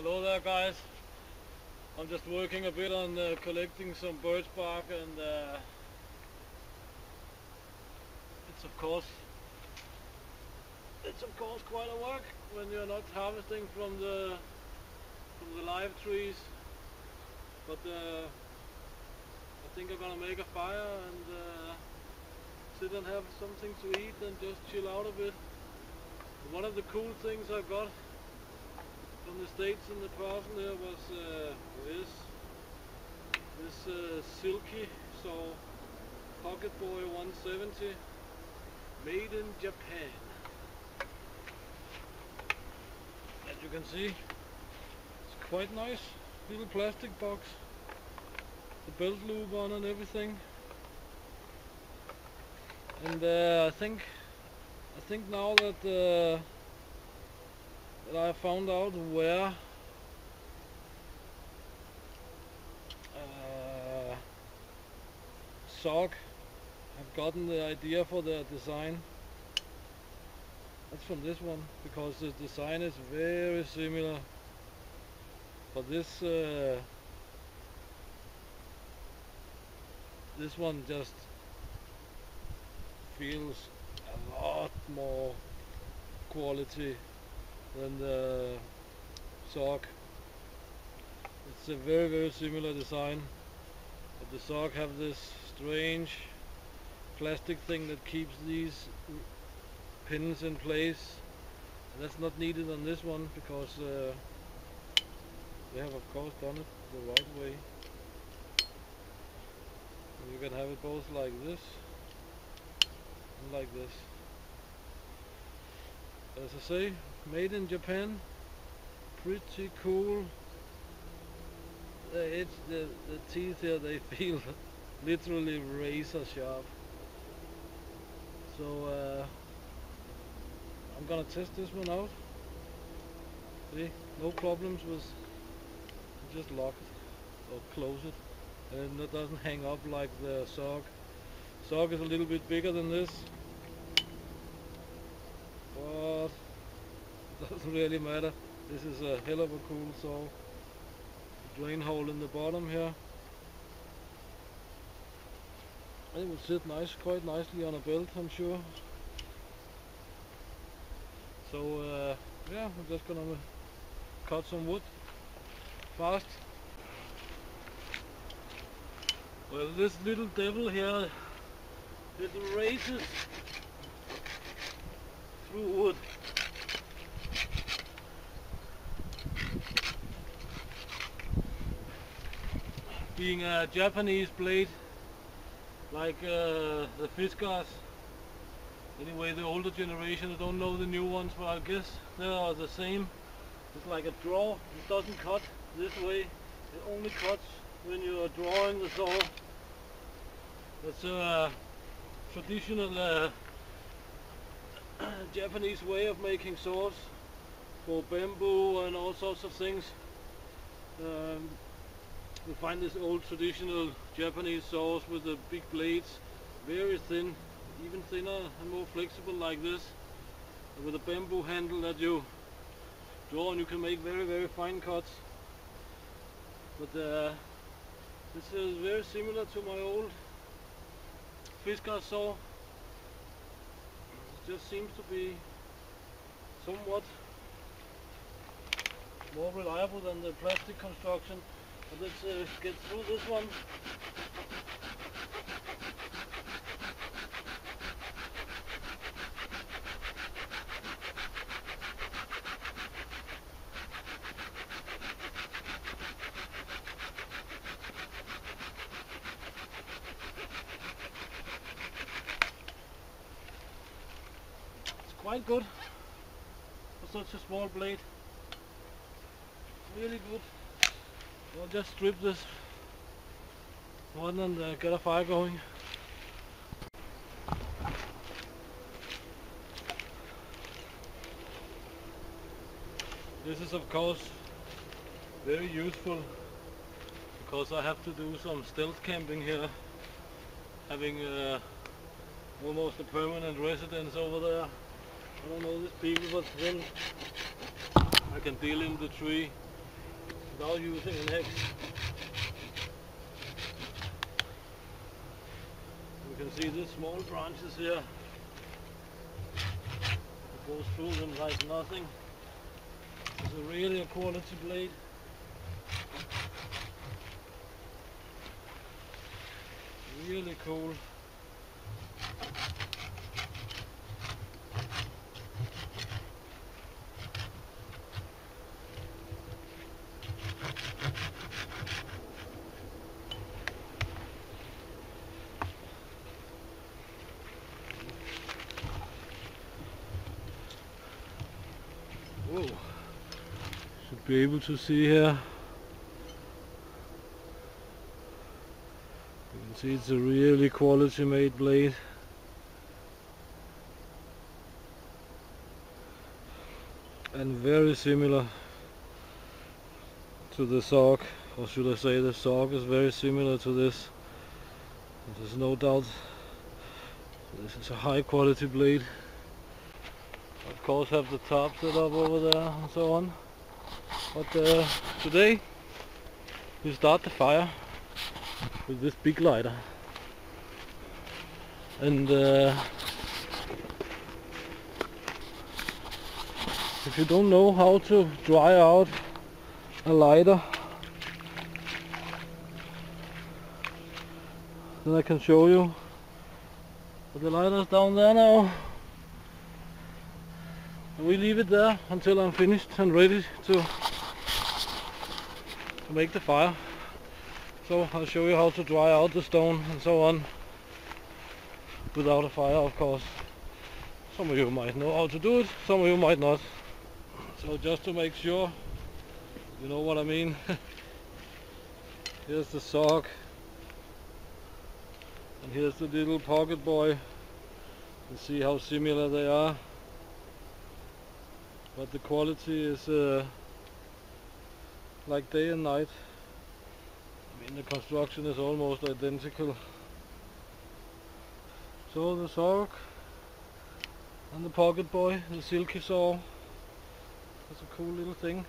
Hello there guys, I'm just working a bit on collecting some birch bark, and it's of course quite a work when you're not harvesting from the live trees, but I think I'm gonna make a fire and sit and have something to eat and just chill out a bit. One of the cool things I got from the States in the parcel here was this Silky Saw Pocket Boy 170, made in Japan. As you can see, it's quite nice, little plastic box, the belt loop on and everything. And I think now that I found out where Sock have gotten the idea for their design. That's from this one, because the design is very similar, but this one just feels a lot more quality than the Sock. It's a very similar design, but the Sock have this strange plastic thing that keeps these pins in place. That's not needed on this one, because they have of course done it the right way. And you can have it both like this and like this. As I say, made in Japan, pretty cool. The teeth here, they feel literally razor sharp. So I'm gonna test this one out. See, no problems with just lock it or close it, and it doesn't hang up like the Sock. Sock is a little bit bigger than this, but doesn't really matter. This is a hell of a cool saw. Drain hole in the bottom here. It will sit quite nicely on a belt, I'm sure. So yeah, I'm just gonna cut some wood fast. Well, this little devil here, it races through wood. Being a Japanese blade, like the Fiskars. Anyway, the older generation, I don't know the new ones, but I guess they are the same. It's like a draw. It doesn't cut this way. It only cuts when you are drawing the saw. It's a traditional Japanese way of making saws for bamboo and all sorts of things. You find this old traditional Japanese saws with the big blades, very thin, even thinner and more flexible like this, and with a bamboo handle that you draw, and you can make very fine cuts. But this is very similar to my old Fiskar saw. It just seems to be somewhat more reliable than the plastic construction. But let's get through this one. It's quite good for such a small blade. Really good. I'll just strip this one and get a fire going. This is of course very useful, because I have to do some stealth camping here, having almost a permanent residence over there. I don't know these people, but then I can deal in the tree without using an hex. You can see the small branches here. It goes through them like nothing. It's really a quality blade. Really cool. Whoa. Should be able to see here. You can see it's a really quality made blade. And very similar to the sock, or should I say the sock is very similar to this. There's no doubt this is a high quality blade. Of course have the top set up over there and so on. But today we start the fire with this big lighter. And if you don't know how to dry out a lighter, then I can show you. But the lighter's down there now. And we leave it there until I'm finished and ready to make the fire. So I'll show you how to dry out the stone and so on without a fire, of course. Some of you might know how to do it, some of you might not. So just to make sure, you know what I mean. Here's the sock, and here's the little pocket boy. You see how similar they are, but the quality is like day and night. I mean, the construction is almost identical. So the sock and the pocket boy, the Silky Saw, that's a cool little thing.